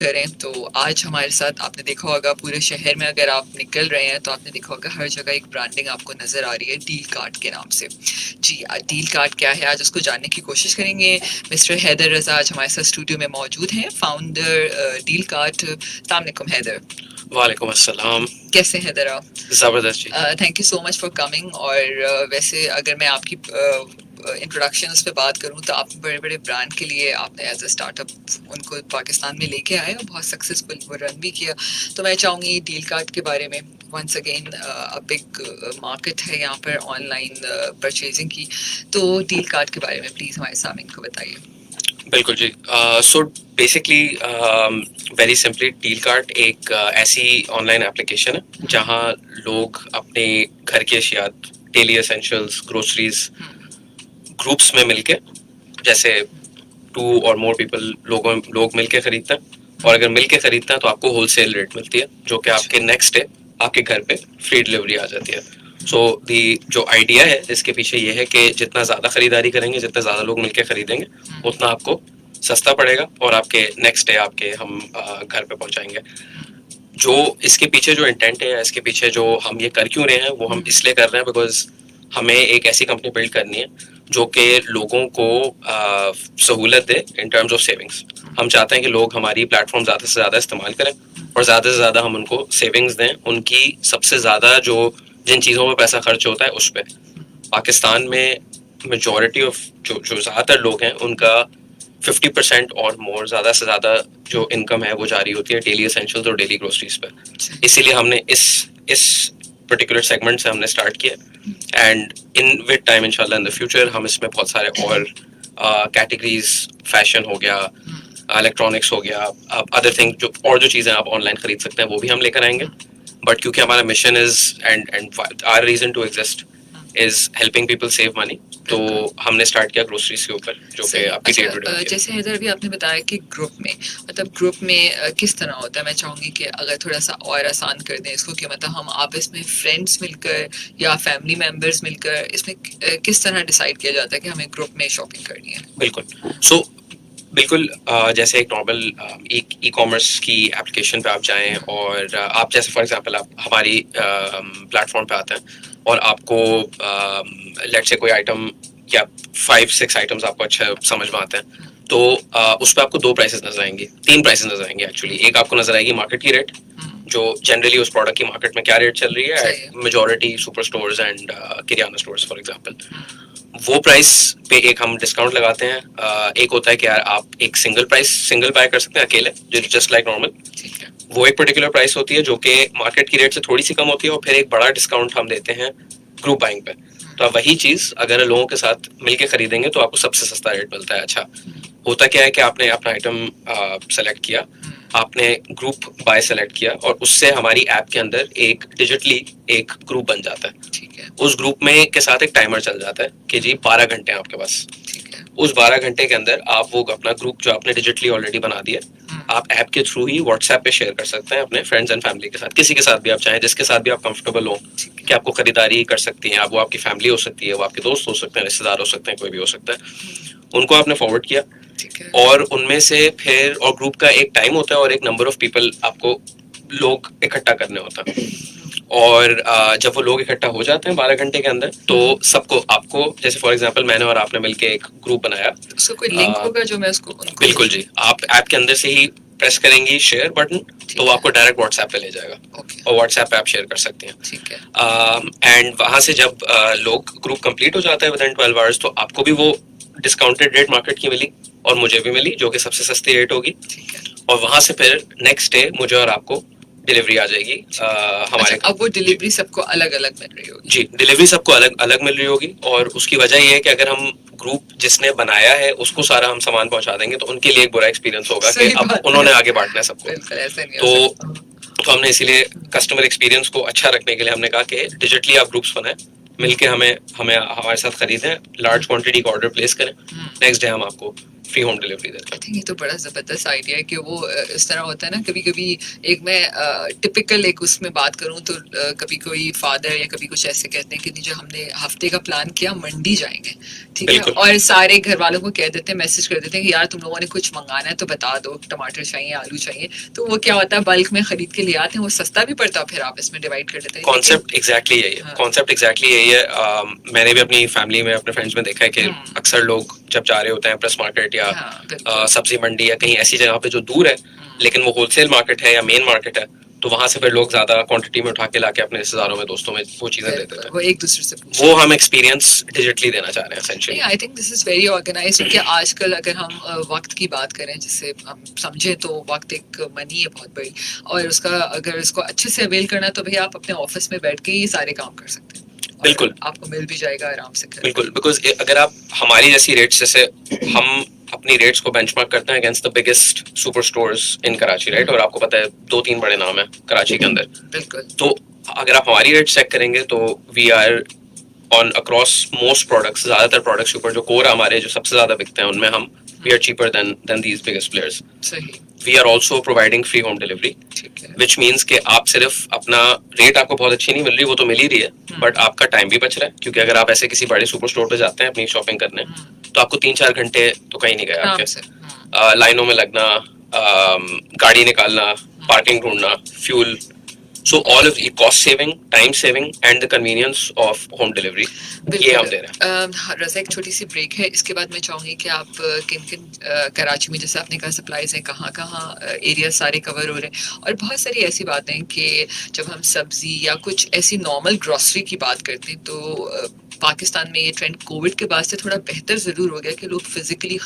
करें तो आज हमारे साथ आपने देखा होगा पूरे शहर में अगर आप निकल रहे हैं तो आपने देखा होगा हर जगह एक ब्रांडिंग आपको नजर आ रही है डील कार्ड के नाम से। जी, डील कार्ड क्या है आज उसको जानने की कोशिश करेंगे। मिस्टर हैदर रजा आज हमारे साथ स्टूडियो में मौजूद हैं, फाउंडर डील कार्ड। अस्सलाम वालेकुम हैदर। वालेकुम अस्सलाम। कैसे हैं हैदर आप? ज़बरदस्त जी। Thank you so much for coming. और वैसे अगर मैं आपकी इंट्रोडक्शन पे बात करूं तो आप बड़े बड़े ब्रांड के लिए आपने एज अ स्टार्टअप उनको पाकिस्तान में लेके आए और बहुत सक्सेसफुल वो रन भी किया। तो मैं चाहूँगी डील कार्ड के बारे में। वंस अगेन अब बिग मार्केट है यहाँ पर ऑनलाइन परचेजिंग की। तो डील कार्ड के बारे में प्लीज़ हमारे सामने इनको बताइए। बिल्कुल जी। So basically very simply deal cart एक ऐसी ऑनलाइन एप्लीकेशन है जहां लोग अपने घर की अशिया, डेली एसेंशियल्स, ग्रोसरीज ग्रुप्स में मिलके, जैसे 2 और more पीपल लोग मिलके खरीदते हैं। और अगर मिलके खरीदते हैं तो आपको होलसेल रेट मिलती है, जो कि आपके नेक्स्ट डे आपके घर पे फ्री डिलीवरी आ जाती है। सो दी जो आइडिया है इसके पीछे ये है कि जितना ज़्यादा खरीदारी करेंगे, जितने ज़्यादा लोग मिलके खरीदेंगे, उतना आपको सस्ता पड़ेगा और आपके नेक्स्ट डे आपके हम घर पे पहुंचाएंगे। जो इसके पीछे जो इंटेंट है, इसके पीछे जो हम ये कर क्यों रहे हैं, वो हम इसलिए कर रहे हैं बिकॉज हमें एक ऐसी कंपनी बिल्ड करनी है जो कि लोगों को सहूलत दे इन टर्म्स ऑफ सेविंग्स। हम चाहते हैं कि लोग हमारी प्लेटफॉर्म ज़्यादा से ज़्यादा इस्तेमाल करें और ज़्यादा से ज़्यादा हम उनको सेविंग्स दें। उनकी सबसे ज़्यादा जो जिन चीज़ों में पैसा खर्च होता है उस पर पाकिस्तान में मेजॉरिटी ऑफ जो ज़्यादातर लोग हैं उनका 50% और मोर, ज़्यादा से ज़्यादा जो इनकम है वो जारी होती है डेली एसेंशियल्स और डेली ग्रोसरीज पे। इसीलिए हमने इस पर्टिकुलर सेगमेंट से हमने स्टार्ट किया एंड इन विद टाइम इंशाल्लाह इन द फ्यूचर हम इसमें बहुत सारे और कैटेगरीज, फैशन हो गया, इलेक्ट्रॉनिक्स हो गया, अदर थिंग जो और जो चीज़ें आप ऑनलाइन खरीद सकते हैं वो भी हम लेकर आएंगे। बट क्योंकि हमारा mission is and our reason to exist is helping people save money, तो हमने स्टार्ट किया ग्रोसरीज के ऊपर, जो कि आपकी डे टू डे। जैसे हैदर अभी आपने बताया कि ग्रुप में, मतलब ग्रुप में किस तरह होता है, मैं चाहूंगी कि अगर थोड़ा सा और आसान कर दें इसको कि मतलब हम आपस में फ्रेंड्स मिलकर या फैमिली मेंबर्स मिलकर इसमें किस तरह डिसाइड किया जाता है कि हमें ग्रुप में शॉपिंग करनी है। बिल्कुल। सो बिल्कुल जैसे एक नॉर्मल ई कॉमर्स की एप्लीकेशन पे आप जाएं और आप जैसे फॉर एग्जांपल आप हमारी प्लेटफॉर्म पे आते हैं और आपको लेट से कोई आइटम या 5-6 आइटम्स आपको अच्छा समझ में आते हैं, तो उस पर आपको 2 प्राइसेस नजर आएंगी, 3 प्राइसेस नजर आएंगी एक्चुअली। एक आपको नजर आएगी मार्केट की रेट, जो जनरली उस प्रोडक्ट की मार्केट में क्या रेट चल रही है at majority super stores and kirana stores for example. वो प्राइस पे एक हम डिस्काउंट लगाते हैं। एक होता है कि यार आप एक सिंगल बाय कर सकते हैं अकेले, जो जस्ट लाइक नॉर्मल। वो एक पर्टिकुलर प्राइस होती है जो कि मार्केट की रेट से थोड़ी सी कम होती है, और फिर एक बड़ा डिस्काउंट हम देते हैं ग्रुप बाइंग पे। तो आप वही चीज अगर लोगों के साथ मिलके खरीदेंगे तो आपको सबसे सस्ता रेट मिलता है। अच्छा, होता क्या है कि आपने अपना आइटम सेलेक्ट किया, आपने ग्रुप बाय सेलेक्ट किया, और उससे हमारी ऐप के अंदर एक डिजिटली एक ग्रुप बन जाता है। ठीक है। उस ग्रुप में के साथ एक टाइमर चल जाता है कि जी 12 घंटे हैं आपके पास। ठीक है। उस 12 घंटे के अंदर आप वो अपना ग्रुप जो आपने डिजिटली ऑलरेडी बना दिया, आप ऐप के थ्रू ही व्हाट्सएप पे शेयर कर सकते हैं अपने फ्रेंड्स एंड फैमिली के साथ, किसी के साथ भी आप चाहें, जिसके साथ भी आप कंफर्टेबल हो कि आपको खरीदारी कर सकती हैं आप। वो आपकी फैमिली हो सकती है, वो आपके दोस्त हो सकते हैं, रिश्तेदार हो सकते हैं, कोई भी हो सकता है। उनको आपने फॉरवर्ड किया और उनमें से फिर, और ग्रुप का एक टाइम होता है और एक नंबर ऑफ पीपल आपको लोग इकट्ठा करने होता है। और जब वो लोग इकट्ठा हो जाते हैं 12 घंटे के अंदर, तो सबको आपको, जैसे फॉर एग्जांपल मैंने और आपने मिलके एक ग्रुप बनाया, उसका कोई लिंक होगा जो मैं उसको बिल्कुल जी, आप ऐप के अंदर से ही प्रेस करेंगी शेयर बटन, तो वो आपको डायरेक्ट व्हाट्सएप पे ले जाएगा और व्हाट्सएप पे आप शेयर कर सकते हैं। ठीक है। एंड वहां से जब लोग ग्रुप कंप्लीट हो जाता है विद इन 12 आवर्स, तो आपको भी वो डिस्काउंटेड रेट मार्केट की मिली और मुझे भी मिली, जो कि सबसे सस्ती रेट होगी। और वहां से फिर नेक्स्ट डे मुझे और आपको डिलीवरी आ जाएगी हमारे। अब वो डिलीवरी सबको अलग अलग मिल रही होगी? जी, डिलीवरी सबको अलग अलग मिल रही होगी, और उसकी वजह ये है कि अगर हम ग्रुप जिसने बनाया है उसको सारा हम सामान पहुंचा देंगे तो उनके लिए एक बुरा एक्सपीरियंस होगा कि अब उन्होंने आगे बांटना है सबको। तो हमने इसीलिए कस्टमर एक्सपीरियंस को अच्छा रखने के लिए हमने कहा कि डिजिटली आप ग्रुप्स बनाएं, मिलके हमें हमें हमारे साथ खरीदें, लार्ज क्वांटिटी का ऑर्डर प्लेस करें, नेक्स्ट डे हम आपको फ्री होम डिलीवरी देते आई हैं। थिंक ये तो बड़ा जबरदस्त आइडिया है कि वो इस तरह होता है ना, कभी कभी एक मैं टिपिकल एक उसमें बात करूं तो कभी कोई फादर या कभी कुछ ऐसे कहते हैं कि नहीं, जो हमने हफ्ते का प्लान किया मंडी जाएंगे, ठीक है, बिल्कुल और सारे घर वालों को कह देते हैं, मैसेज कर देते हैं कि यार तुम लोगों ने कुछ मंगाना है तो बता दो, टमाटर चाहिए, आलू चाहिए, तो वो क्या होता है बल्क में खरीद के ले आते हैं, वो सस्ता भी पड़ता है, फिर आप इसमें डिवाइड कर देते हैं। कॉन्सेप्ट एग्जैक्टली यही है, हाँ, कॉन्सेप्ट एग्जैक्टली यही है। मैंने भी अपनी फैमिली में अपने फ्रेंड्स में देखा है कि अक्सर लोग जब जा रहे होते हैं प्रेस मार्केट या हाँ, बिल्कुल। सब्जी मंडी या कहीं ऐसी जगह पे जो दूर है लेकिन वो होलसेल मार्केट है या मेन मार्केट है, तो वहां से फिर लोग ज्यादा क्वांटिटी में उठा के लाके अपने रिश्तेदारों में, दोस्तों में वो चीजें देते थे। वो एक दूसरे से वो हम एक्सपीरियंस डिजिटली देना चाह रहे हैं essentially. I think this is very organise, क्योंकि आजकल अगर हम वक्त की बात करें, जिससे हम समझे, तो वक्त एक मनी है बहुत बड़ी, और उसका अगर इसको अच्छे से अवेल करना है तो भैया आप अपने ऑफिस में बैठ के ये सारे काम कर सकते हैं। बिल्कुल, आपको मिल भी जाएगा आराम से घर। बिल्कुल, बिकॉज अगर आप हमारी जैसी रेट्स, जैसे हम अपनी रेट्स को बेंचमार्क करते हैं against the biggest super stores in Karachi, right, और आपको पता है 2-3 बड़े नाम है कराची के अंदर। बिल्कुल। तो अगर आप हमारी रेट चेक करेंगे तो we are on across most products, ज्यादातर प्रोडक्ट्स के ऊपर जो कोर हमारे जो सबसे ज्यादा बिकते हैं उनमें हम we are cheaper than these biggest players. सही। We are also providing free home delivery, ठीक है। विच मीन्स कि आप सिर्फ अपना रेट, आपको बहुत अच्छी नहीं मिल रही, वो तो मिल ही रही है, बट आपका टाइम भी बच रहा है, क्योंकि अगर आप ऐसे किसी बड़े सुपर स्टोर पे जाते हैं अपनी शॉपिंग करने, तो आपको 3-4 घंटे तो कहीं नहीं गए आराम से। आपके, लाइनों में लगना, गाड़ी निकालना, पार्किंग ढूंढना, fuel, so all of the cost saving, time saving and the convenience of home delivery, ये हम दे रहे हैं। रज़ा, एक छोटी सी ब्रेक है, इसके बाद मैं चाहूंगी कि आप किन किन कराची में, जैसे आपने कहा सप्लाईज हैं, कहाँ कहाँ एरिया सारे कवर हो रहे हैं, और बहुत सारी ऐसी बातें हैं कि जब हम सब्जी या कुछ ऐसी नॉर्मल ग्रोसरी की बात करते हैं तो पाकिस्तान में ये ट्रेंड कोविड के बाद से थोड़ा बेहतर ज़रूर हो गया कि लोग फिजिकली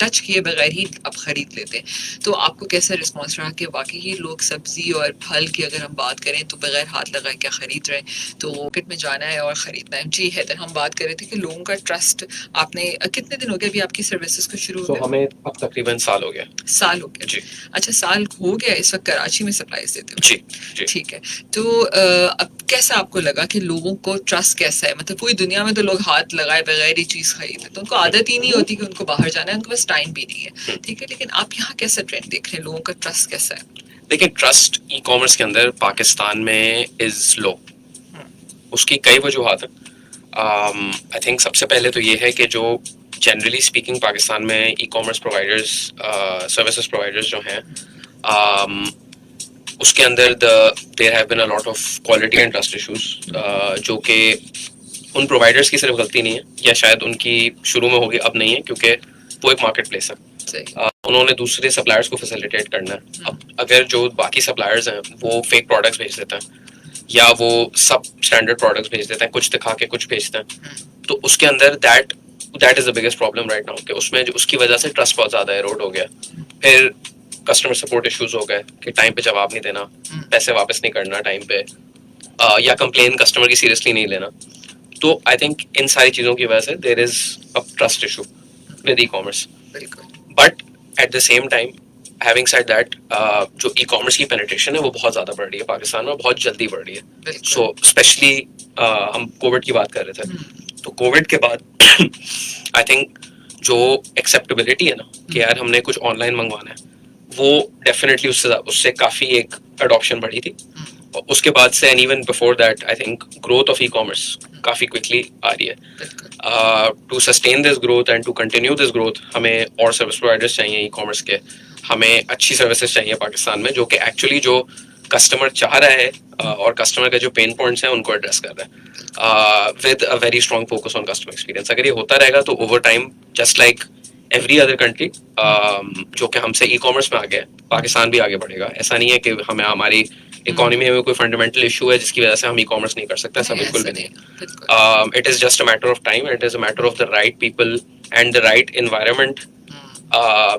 टच किए बगैर ही अब खरीद लेते हैं। तो आपको कैसा रिस्पॉन्स रहा कि वाकई ही लोग सब्जी और फल की अगर हम बात करें तो बगैर हाथ लगाए क्या खरीद रहे हैं, तो मार्केट में जाना है और ख़रीदना है। जी हैदर, हम बात कर रहे थे कि लोगों का ट्रस्ट, आपने कितने दिन हो गए अभी आपकी सर्विसेज को शुरू हो गया? हमें अब तकरीबन साल हो गया। साल हो गया जी। अच्छा, साल हो गया। इस वक्त कराची में सप्लाईज देते हो? जी। ठीक है। तो अब कैसा आपको लगा कि लोगों को ट्रस्ट कैसा है? मतलब पूरी दुनिया में तो लोग हाथ लगाए बगैर ही चीज खरीदते, तो उनको आदत ही नहीं होती कि उनको बाहर जाना है, उनको बस टाइम भी नहीं है, ठीक है, लेकिन आप यहाँ कैसा ट्रेंड देख रहे हैं, लोगों का ट्रस्ट कैसा है? देखिए, ट्रस्ट ई कॉमर्स के अंदर पाकिस्तान में इज लो। उसकी कई वजूहत हैं। आई थिंक सबसे पहले तो ये है कि जो जनरली स्पीकिंग पाकिस्तान में e commerce providers, services providers जो हैं, उसके अंदर there have been a lot of quality and trust issues, जो कि उन प्रोवाइडर्स की सिर्फ गलती नहीं है, या शायद उनकी शुरू में होगी, अब नहीं है, क्योंकि वो एक मार्केट प्लेस है। उन्होंने दूसरे सप्लायर्स को फैसिलिटेट करना है। अब अगर जो बाकी सप्लायर्स हैं वो फेक प्रोडक्ट्स भेज देते हैं या वो सब स्टैंडर्ड प्रोडक्ट्स भेज देते हैं, कुछ दिखा के कुछ भेजते हैं, तो उसके अंदर that is the biggest problem right now, कि उसमें जो उसकी वजह से ट्रस्ट बहुत ज्यादा एरोड हो गया। फिर कस्टमर सपोर्ट इश्यूज हो गए कि टाइम पे जवाब नहीं देना, पैसे वापस नहीं करना टाइम पे, या कंप्लेन कस्टमर की सीरियसली नहीं लेना। तो आई थिंक इन सारी चीजों की वजह से there is a trust issue with e commerce. But at the same time, having said that, जो ई कॉमर्स की पेनिट्रेशन है वो बहुत ज्यादा बढ़ रही है पाकिस्तान में, बहुत जल्दी बढ़ रही है। सो स्पेशली हम कोविड की बात कर रहे थे, तो कोविड के बाद आई थिंक जो एक्सेप्टेबिलिटी है ना कि यार हमने कुछ ऑनलाइन मंगवाना है, वो डेफिनेटली उससे काफी एक अडॉप्शन बढ़ी थी। और उसके बाद से and even before that, I think growth of e commerce काफी क्विकली आ रही है। To sustain this growth and to continue this growth, हमें और सर्विस प्रोवाइडर्स चाहिए ई कॉमर्स के, हमें अच्छी सर्विसेज चाहिए पाकिस्तान में, जो कि एक्चुअली जो कस्टमर चाह रहा है और कस्टमर के जो पेन पॉइंट्स हैं उनको एड्रेस कर रहा है, with a very strong focus on customer experience. अगर ये होता रहेगा तो over time, just like every other country जो कि हमसे ई कॉमर्स में आ गया है, पाकिस्तान भी आगे बढ़ेगा। ऐसा नहीं है कि हमें हमारी इकोनॉमी में कोई फंडामेंटल इशू है जिसकी वजह से हम ई कॉमर्स नहीं कर सकते, ऐसा बिल्कुल भी नहीं। It is just a matter of time, it is a matter of the right people and the right environment,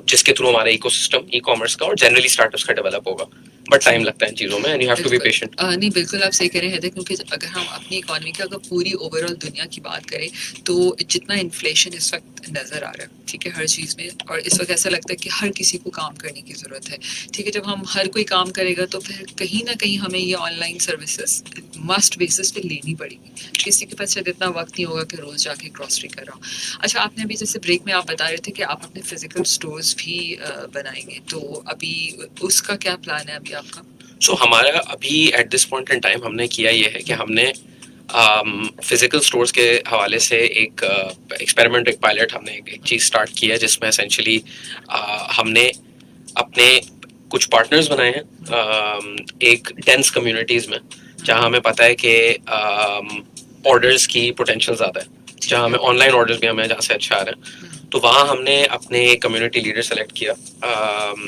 जिसके थ्रू हमारा इकोसिस्टम ई कॉमर्स का और जनरली स्टार्टअप्स का डेवलप होगा। बट टाइम लगता है इन चीजों में, and you have to be patient. नहीं, बिल्कुल आप सही कह रहे हैं, क्योंकि अगर हम अपनी इकोनॉमी की, अगर पूरी ओवरऑल दुनिया की बात करें तो जितना इन्फ्लेशन इस वक्त नजर आ रहा है, ठीक है, हर चीज में, और इस वक्त ऐसा लगता है कि हर किसी को काम करने की जरूरत है, ठीक है। जब हम हर कोई काम करेगा तो फिर कहीं ना कहीं हमें ये ऑनलाइन सर्विसेज मस्ट बेसिस पे लेनी पड़ेगी. किसी के पास शायद इतना वक्त नहीं होगा कि रोज जाके ग्रोसरी कर रहा हूँ. अच्छा, आपने अभी जैसे ब्रेक में आप बता रहे थे कि आप अपने फिजिकल स्टोर्स भी बनाएंगे, तो अभी उसका क्या प्लान है अभी आपका? सो हमारा अभी at this point in time हमने किया ये है कि हमने फिजिकल स्टोर्स के हवाले से एक एक्सपेरिमेंट, एक पायलट हमने एक चीज़ स्टार्ट की है जिसमें एसेंशली हमने अपने कुछ पार्टनर्स बनाए हैं एक डेंस कम्युनिटीज़ में, जहाँ हमें पता है कि ऑर्डर्स की पोटेंशियल ज़्यादा है, जहाँ हमें ऑनलाइन ऑर्डर्स भी हमें जहाँ से अच्छा आ रहे हैं. तो वहाँ हमने अपने कम्युनिटी लीडर सेलेक्ट किया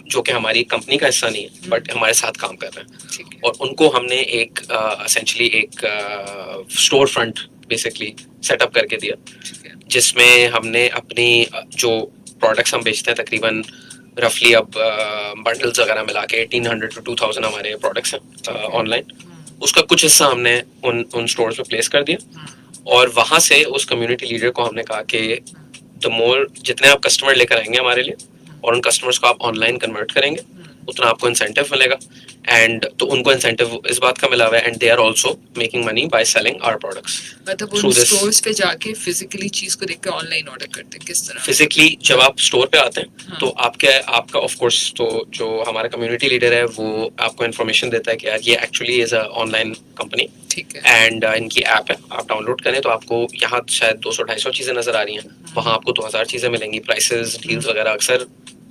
जो कि हमारी कंपनी का हिस्सा नहीं है बट हमारे साथ काम कर रहे हैं, और उनको हमने एक एसेंशली एक स्टोर फ्रंट बेसिकली सेटअप करके दिया, जिसमें हमने अपनी जो प्रोडक्ट्स हम बेचते हैं तकरीबन रफली अब बंडल्स वगैरह मिला के 1800 to 2000 हमारे प्रोडक्ट्स हैं ऑनलाइन. उसका कुछ हिस्सा हमने उन स्टोर्स में प्लेस कर दिया, और वहाँ से उस कम्युनिटी लीडर को हमने कहा कि द मोर जितने आप कस्टमर लेकर आएंगे हमारे लिए और उन कस्टमर्स को आप ऑनलाइन कन्वर्ट करेंगे उतना आपको इंसेंटिव मिलेगा. एंड तो उनको इंसेंटिव इस बात का मिला हुआ है, and they are also making money by selling our products. मतलब उन स्टोर्स पे जाके फिजिकली चीज को देख के ऑनलाइन ऑर्डर करते हैं किस तरह? फिजिकली जब आप स्टोर पे आते हैं तो आपका ऑफ कोर्स तो जो हमारा कम्युनिटी लीडर है वो आपको इन्फॉर्मेशन देता है कि यार ये actually is a online company, ठीक है, एंड इनकी ऐप है, आप डाउनलोड करें तो आपको यहाँ शायद 200-250 चीजें नजर आ रही हैं, वहाँ आपको 2000 चीजें मिलेंगी. प्राइसेस, डील्स वगैरह अक्सर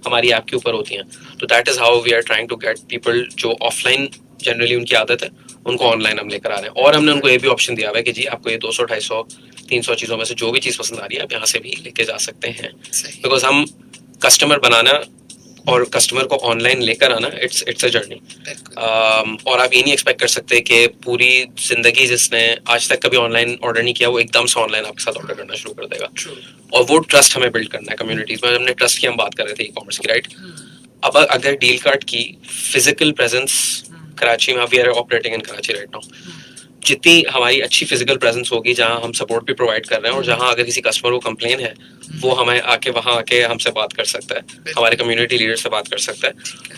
हमारी ऐप के ऊपर होती हैं. तो that is how we are trying to get people जो ऑफलाइन जनरली उनकी आदत है उनको ऑनलाइन हम लेकर आ रहे हैं. और हमने उनको ये भी ऑप्शन दिया हुआ है कि जी आपको ये 200-250-300 चीजों में से जो भी चीज पसंद आ रही है आप यहाँ से भी लेके जा सकते हैं, बिकॉज हम कस्टमर बनाना और कस्टमर को ऑनलाइन लेकर आना इट्स अ जर्नी. और आप ये नहीं एक्सपेक्ट कर सकते कि पूरी जिंदगी जिसने आज तक कभी ऑनलाइन ऑर्डर नहीं किया वो एकदम से ऑनलाइन आपके साथ ऑर्डर करना शुरू कर देगा. और वो ट्रस्ट हमें बिल्ड करना है कम्युनिटीज में. हमने ट्रस्ट की हम बात कर रहे थे ई कॉमर्स की, राइट? अब अगर डील कार्ट की फिजिकल प्रेजेंस कराची में, we are operating in Karachi right now, जितनी हमारी अच्छी फिजिकल प्रेजेंस होगी जहां हम सपोर्ट भी प्रोवाइड कर रहे हैं और जहां अगर किसी कस्टमर को कंप्लेन है वो हमें आके वहां आके हमसे बात कर सकता है, हमारे कम्युनिटी लीडर से बात कर सकता है,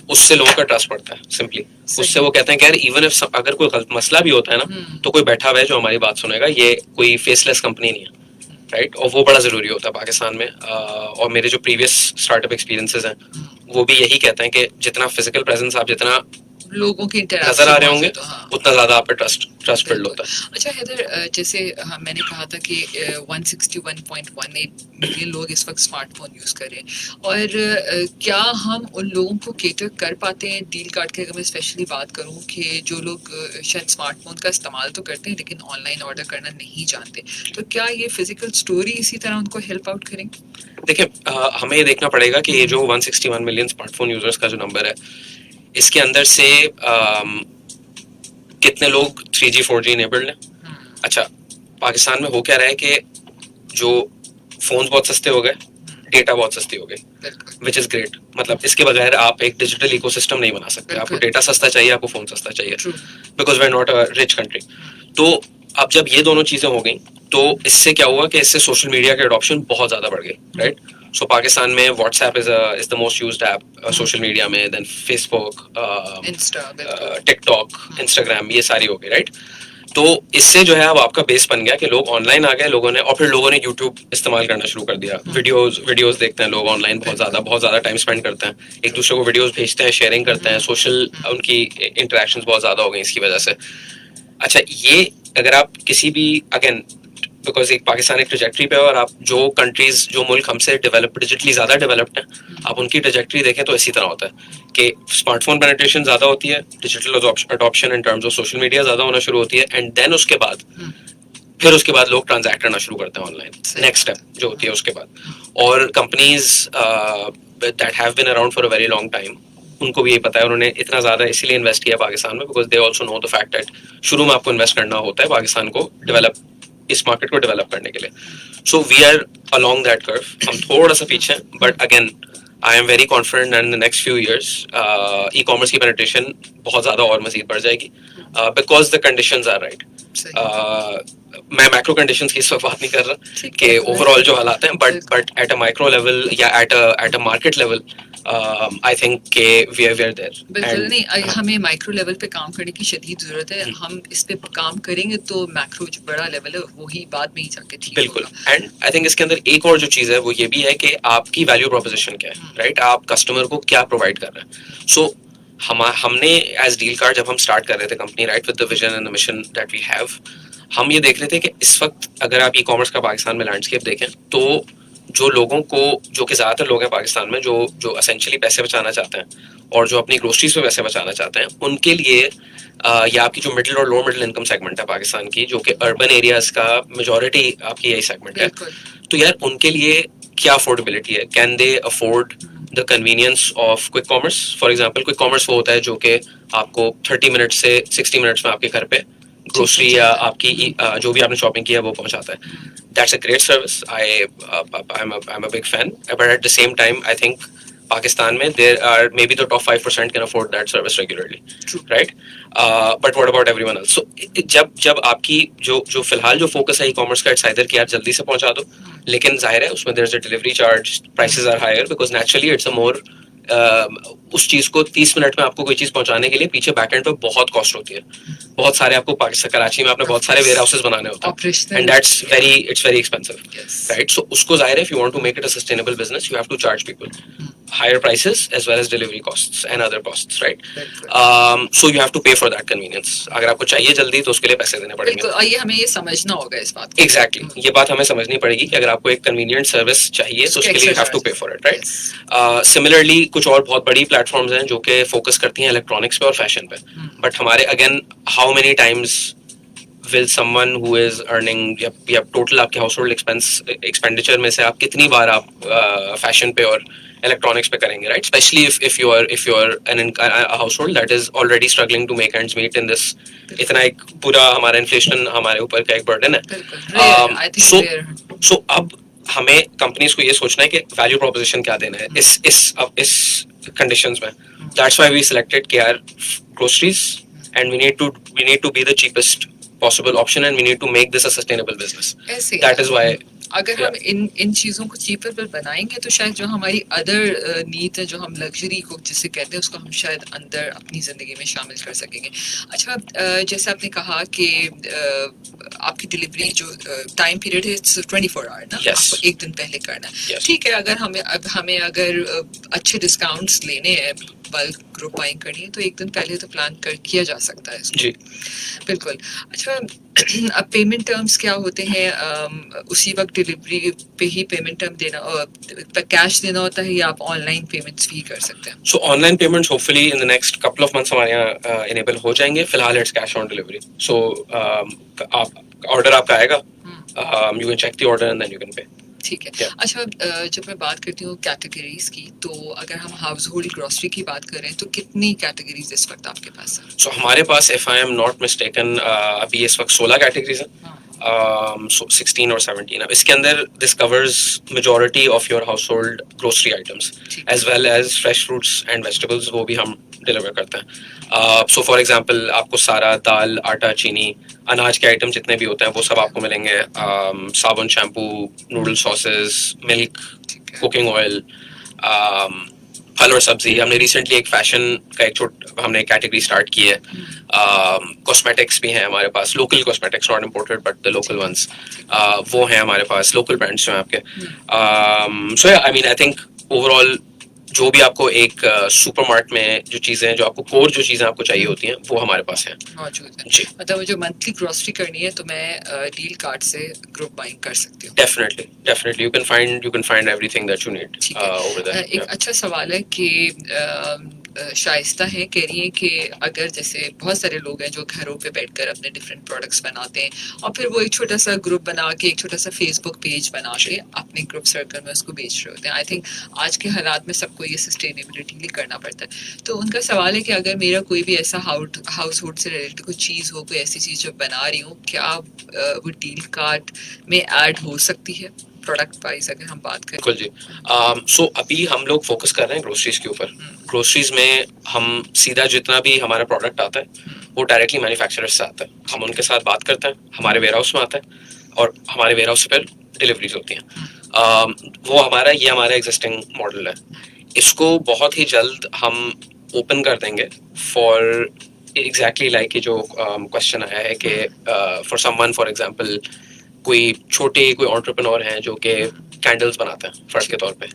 उससे लोगों का ट्रस्ट बढ़ता है. सिंपली उससे वो कहते हैं कि यार इवन इफ अगर कोई गलत मसला भी होता है ना तो कोई बैठा हुआ है जो हमारी बात सुनेगा, ये कोई फेसलेस कंपनी नहीं है, राइट? और वो बड़ा जरूरी होता है पाकिस्तान में. और मेरे जो प्रीवियस स्टार्टअप एक्सपीरियंसेस हैं वो भी यही कहते हैं कि जितना फिजिकल प्रेजेंस आप जितना लोगों की नजर आ रहे होंगे उतना ज्यादा आप पे ट्रस्ट बिल्ड होता है. अच्छा हैदर, जैसे मैंने कहा था कि 161.18 मिलियन लोग इस वक्त स्मार्टफोन यूज कर रहे हैं, और क्या हम उन लोगों को केटर कर पाते हैं डील कार्ट की? अगर मैं स्पेशली बात करूं कि जो लोग शायद स्मार्टफोन का इस्तेमाल तो करते हैं लेकिन ऑनलाइन ऑर्डर करना नहीं जानते, तो क्या ये फिजिकल स्टोर ही इसी तरह उनको हेल्प आउट करेंगे? देखिए, हमें ये देखना पड़ेगा कि ये जो 161 मिलियन स्मार्टफोन यूजर्स का जो नंबर है इसके अंदर से कितने लोग 3G 4G इनेबल्ड हैं. अच्छा, पाकिस्तान में हो क्या रहा है कि जो फोन्स बहुत सस्ते हो गए, डेटा बहुत सस्ती हो गई, विच इज ग्रेट. मतलब इसके बगैर आप एक डिजिटल इकोसिस्टम नहीं बना सकते. आपको डेटा सस्ता चाहिए, आपको फोन सस्ता चाहिए, because we are not a rich country. तो अब जब ये दोनों चीजें हो गई तो इससे क्या हुआ कि इससे सोशल मीडिया की अडॉप्शन बहुत ज्यादा बढ़ गई, राइट? सो पाकिस्तान में WhatsApp is the most used app social media में, देन फेसबुक, टिकटॉक, इंस्टाग्राम, ये सारी हो गई, राइट? तो इससे जो है अब आपका बेस बन गया कि लोग ऑनलाइन आ गए लोगों ने, और फिर लोगों ने यूट्यूब इस्तेमाल करना शुरू कर दिया. वीडियोस देखते हैं लोग ऑनलाइन, बहुत ज्यादा टाइम स्पेंड करते हैं, एक दूसरे को वीडियोस भेजते हैं, शेयरिंग करते हैं, सोशल उनकी इंटरेक्शंस बहुत ज्यादा हो गई इसकी वजह से. अच्छा, ये अगर आप किसी भी अगेन बिकॉज एक पाकिस्तान एक ट्रेजेक्ट्री पे है, और आप जो कंट्रीज जो मुल्क हमसे डेवलप डिजिटली ज्यादा डेवलप्ड हैं आप उनकी ट्रेजेक्ट्री देखें तो इसी तरह होता है कि स्मार्टफोन पेनिट्रेशन ज्यादा होती है, digital adoption in terms of social media ज्यादा होना शुरू होती है, एंड देन उसके बाद लोग ट्रांजैक्ट करना शुरू करते हैं ऑनलाइन. नेक्स्ट स्टेप जो होती है उसके बाद, और companies that have been around for a very long time उनको भी ये पता है, उन्होंने इतना ज्यादा इसीलिए इन्वेस्ट किया पाकिस्तान में because they also know the fact that शुरू में आपको इन्वेस्ट करना होता है पाकिस्तान को डेवलप, इस मार्केट को डेवलप करने के लिए. So we are along that curve. हम थोड़ा सा पीछे हैं, but again I am very confident in the next few years e commerce की पेनिट्रेशन बहुत ज्यादा और मजीद बढ़ जाएगी because the conditions are right. मैं मैक्रो कंडीशंस की इस वक्त बात नहीं कर रहा कि ओवरऑल जो हालात हैं, but at a micro level या at a market level I think के वी आर देयर बिल्कुल नहीं, एंड हमें माइक्रो लेवल पे काम करने की शदीद जरूरत है। हम इस पे काम करेंगे तो मैक्रो जो बड़ा लेवल है वही बाद में ही जाके ठीक बिल्कुल। होगा। एंड आई थिंक इसके अंदर एक और जो चीज है वो ये भी है कि आपकी वैल्यू प्रोपोजिशन क्या है, राइट? आप कस्टमर को क्या प्रोवाइड कर रहे हैं। सो हमने एज डील कार्ड जब हम स्टार्ट कर रहे थे company, right, with the vision and the mission that we have, हम ये देख रहे थे कि इस वक्त अगर आप ई कॉमर्स का पाकिस्तान में लैंडस्केप देखें तो जो लोगों को, जो कि ज्यादातर लोग हैं पाकिस्तान में जो जो असेंशियली पैसे बचाना चाहते हैं और जो अपनी ग्रोसरीज पे पैसे बचाना चाहते हैं, उनके लिए या आपकी जो मिडिल और लोअर मिडिल इनकम सेगमेंट है पाकिस्तान की, जो कि अर्बन एरियाज का मेजोरिटी आपकी यही सेगमेंट है, तो यार उनके लिए क्या अफोर्डेबिलिटी है? Can they afford the convenience of quick commerce? For example, quick commerce वो होता है जो कि आपको 30 मिनट से 60 मिनट्स में आपके घर पे ग्रोसरी या आपकी जो भी आपने शॉपिंग किया वो पहुंचाता है. That's a great service. I'm a big fan. But at the same time, I think Pakistan में there are maybe the top 5% can afford that service regularly, right? But what about everyone else? So जब आपकी जो फिलहाल जो focus है ई commerce का, it's either कि यार जल्दी से पहुंचा दो, लेकिन जाहिर है उसमें there is a delivery charge, prices are higher because naturally it's a more उस चीज को 30 मिनट में आपको कोई चीज पहुंचाने के लिए पीछे बैकएंड पे बहुत कॉस्ट होती है. बहुत सारे आपको पाकिस्तान कराची में आपने बहुत सारे वेयर हाउसेस बनाने होते हैं and that's very expensive, right? So उसको जाहिर है, if you want to make it a sustainable business you have to charge people higher prices as well as delivery costs and other costs, right? So you have to pay for that convenience. अगर आपको चाहिए जल्दी तो उसके लिए पैसे देने पड़ेंगे. बिल्कुल, ये हमें ये समझना होगा इस बात को. Exactly, ये बात हमें समझनी पड़ेगी कि अगर आपको एक convenient service चाहिए तो उसके लिए you have to pay for it, right? Similarly कुछ और बहुत बड़ी platforms हैं जो कि focus करती हैं electronics पे और fashion पे, but हमारे again how many times will someone who is earning या total आपके household expenditure में से आप कितनी बार आप fashion पे और electronics पे करेंगे, right? Especially if you are a household that is already struggling to make ends meet in this, इतना एक पूरा हमारा inflation हमारे ऊपर का एक burden है. So अब हमें companies को ये सोचना है कि value proposition क्या देना है इस conditions में. That's why we selected KR groceries and we need to be the cheapest possible option and we need to make this a sustainable business. That is why अगर हम इन चीज़ों को चीपर पर बनाएंगे तो शायद जो हमारी अदर नीड है, जो हम लग्जरी को जिसे कहते हैं, उसको हम शायद अंदर अपनी ज़िंदगी में शामिल कर सकेंगे. अच्छा, जैसे आपने कहा कि आपकी डिलीवरी जो टाइम पीरियड है इट्स 24 आवर ना, आपको एक दिन पहले करना है. ठीक है, अगर हमें अगर अच्छे डिस्काउंट्स लेने हैं, बल्क ग्रुप बाइंग करनी है, तो एक दिन पहले तो प्लान किया जा सकता है इसको. जी बिल्कुल. अच्छा, अब पेमेंट टर्म्स क्या होते हैं? उसी वक्त डिलीवरी पे ही पेमेंट टर्म देना, कैश देना होता है, या आप ऑनलाइन पेमेंट्स भी कर सकते हैं? So online payments hopefully in the next couple of months हमारे यहाँ इनेबल हो जाएंगे. फिलहाल it's cash on delivery. So आप ऑर्डर आपका आएगा, you can check the order and then you can pay. ठीक है. अच्छा, जब मैं बात करती हूँ कैटेगरीज की, तो अगर हम हाउस होल्ड ग्रोसरी की बात करें तो कितनी कैटेगरीज इस वक्त आपके पास है? सो हमारे पास, if I am not mistaken, अभी इस वक्त 16 कैटेगरीज हैं. 16 और 17. अब इसके अंदर this covers majority of your household grocery items as well as fresh fruits and vegetables, वो भी हम डिलीवर करते हैं. सो फॉर एग्जांपल आपको सारा दाल, आटा, चीनी, अनाज के आइटम जितने भी होते हैं वो सब आपको मिलेंगे. साबुन, shampoo, noodle sauces, milk, cooking oil, फल और सब्जी. हमने रिसेंटली एक फैशन का हमने कैटेगरी स्टार्ट की है. कॉस्मेटिक्स भी हैं हमारे पास, local cosmetics, not imported but the local ones, वो हैं हमारे पास. लोकल ब्रांड्स जो हैं आपके. So I mean I think overall जो भी आपको एक सुपरमार्केट में जो चीजें, जो आपको कोर जो चीजें आपको चाहिए होती हैं, वो हमारे पास हैं, मौजूद है. जी. मतलब जो मंथली ग्रोसरी करनी है तो मैं डील कार्ड से ग्रुप बाइंग कर सकती हूँ. Definitely you can find everything that you need over there. एक अच्छा सवाल है कि शाइस्ता है, कह रही है कि अगर जैसे बहुत सारे लोग हैं जो घरों पे बैठकर अपने डिफरेंट प्रोडक्ट्स बनाते हैं और फिर वो एक छोटा सा ग्रुप बना के, एक छोटा सा फेसबुक पेज बना के अपने ग्रुप सर्कल में उसको बेच रहे होते हैं. आई थिंक आज के हालात में सबको ये सस्टेनेबिलिटी करना पड़ता है. तो उनका सवाल है कि अगर मेरा कोई भी ऐसा हाउस होल्ड से रिलेटेड कोई चीज़ हो, कोई ऐसी चीज़ जो बना रही हूँ, क्या वो डील कार्ड में ऐड हो सकती है प्रोडक्ट वाइज अगर हम बात करें? बिल्कुल जी. सो अभी हम लोग फोकस कर रहे हैं ग्रोसरीज के ऊपर. ग्रोसरीज में हम सीधा जितना भी हमारा प्रोडक्ट आता है वो डायरेक्टली मैन्युफैक्चरर से आता है. हम उनके साथ बात करते हैं, हमारे वेयर हाउस में आता है और हमारे वेयर हाउस से फिर डिलीवरीज होती हैं. वो हमारा एग्जिस्टिंग मॉडल है. इसको बहुत ही जल्द हम ओपन कर देंगे फॉर एग्जैक्टली लाइक जो क्वेश्चन आया है कि फॉर समवन फॉर एग्जांपल कोई कोई एंटरप्रेन्योर हैं जो कि कैंडल्स बनाते हैं फर्ज के तौर पे,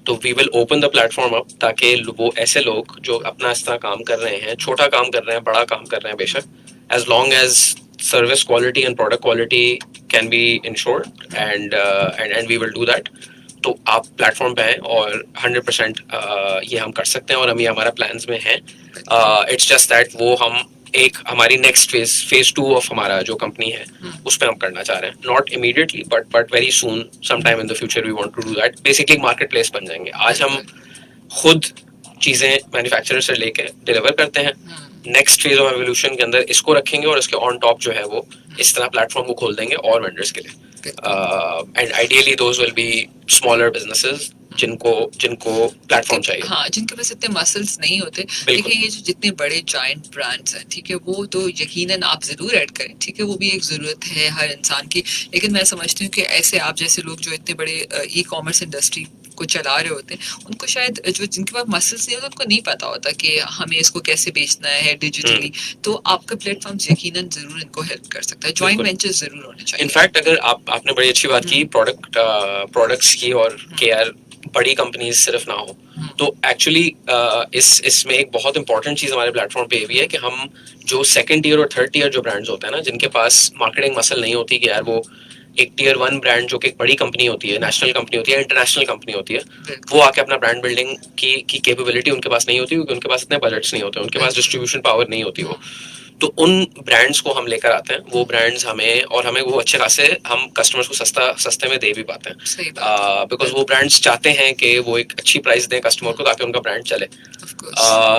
तो we will open the platform up ताकि वो ऐसे लोग जो अपना इस तरह काम कर रहे हैं, छोटा काम कर रहे हैं, बड़ा काम कर रहे हैं बेशक, as long as service quality and product quality can be ensured and we will do that. तो आप प्लेटफॉर्म पे हैं और 100% ये हम कर सकते हैं और हम ये हमारा प्लान्स में है। इट्स जस्ट दैट वो हम एक हमारी नेक्स्ट फेज 2 ऑफ हमारा जो कंपनी है उस पे हम करना चाह रहे हैं, not immediately but very soon some time in the future we want to do that. Basically marketplace बन जाएंगे। आज हम खुद चीजें मैन्युफैक्चरर से लेके डिलीवर करते हैं, नेक्स्ट फेज ऑफ एवोल्यूशन के अंदर इसको रखेंगे और इसके ऑन टॉप जो है वो इस तरह प्लेटफॉर्म को खोल देंगे और वेंडर्स के लिए। And ideally those will be smaller businesses जिनको प्लेटफॉर्म चाहिए, हाँ, जिनके पास इतने मसल्स नहीं होते। देखिए ये जो जितने बड़े जायंट ब्रांड्स हैं, ठीक है, वो तो यकीनन आप जरूर ऐड करें, ठीक है, वो भी एक जरूरत है हर इंसान की। लेकिन मैं समझती हूँ कि ऐसे आप जैसे लोग जो इतने बड़े ई कॉमर्स इंडस्ट्री को चला रहे होते हैं, उनको शायद जो जिनके पास मसल्स नहीं होते उनको नहीं पता होता कि हमें इसको कैसे बेचना है डिजिटली। तो आपका प्लेटफॉर्म यकीनन जरूर इनको हेल्प कर सकता है। जॉइंट वेंचर्स जरूर होने चाहिए। इनफैक्ट अगर आपने बड़ी अच्छी बात की प्रोडक्ट्स की और के यार बड़ी कंपनीज सिर्फ ना हो, तो एक्चुअली इसमें एक बहुत इंपॉर्टेंट चीज हमारे प्लेटफॉर्म पे ये भी है कि हम जो सेकंड टीयर और थर्ड टीयर जो ब्रांड्स होते हैं ना, जिनके पास मार्केटिंग मसल नहीं होती कि यार वो एक टीयर 1 ब्रांड जो कि एक बड़ी कंपनी होती है, नेशनल कंपनी होती है, इंटरनेशनल कंपनी होती है, वो आके अपना ब्रांड बिल्डिंग की कैपेबिलिटी उनके पास नहीं होती क्योंकि उनके पास इतने बजट्स नहीं होते, उनके पास डिस्ट्रीब्यूशन पावर नहीं होती वो। तो उन ब्रांड्स को हम लेकर आते हैं, वो ब्रांड्स हमें वो अच्छे खासे हम कस्टमर्स को सस्ते में दे भी पाते हैं, बिकॉज वो ब्रांड्स चाहते हैं कि वो एक अच्छी प्राइस दें कस्टमर को ताकि उनका ब्रांड चले।